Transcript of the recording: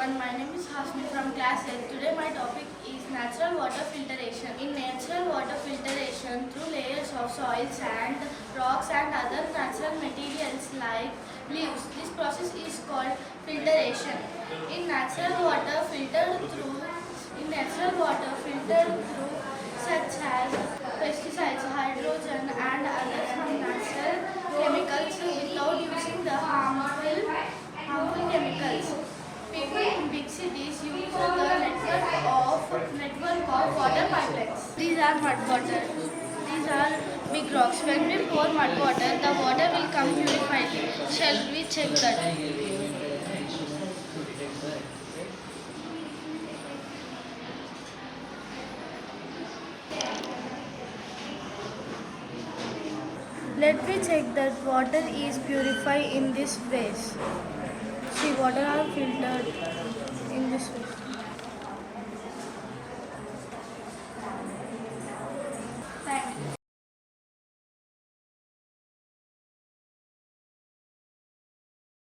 everyone, my name is Hasmi from class 8. Today my topic is natural water filtration. In natural water filtration, through layers of soil, sand, rocks and other natural materials like leaves, this process is called filtration. In natural water filtered through such as pesticides, hydrogen and other some natural chemicals without using the harmful chemicals. People in big cities use the network of water pipelines. These are mud water. These are big rocks. When we pour mud water, the water will come purified. Shall we check that? Let me check that water is purified in this ways. See, water are filtered in this way.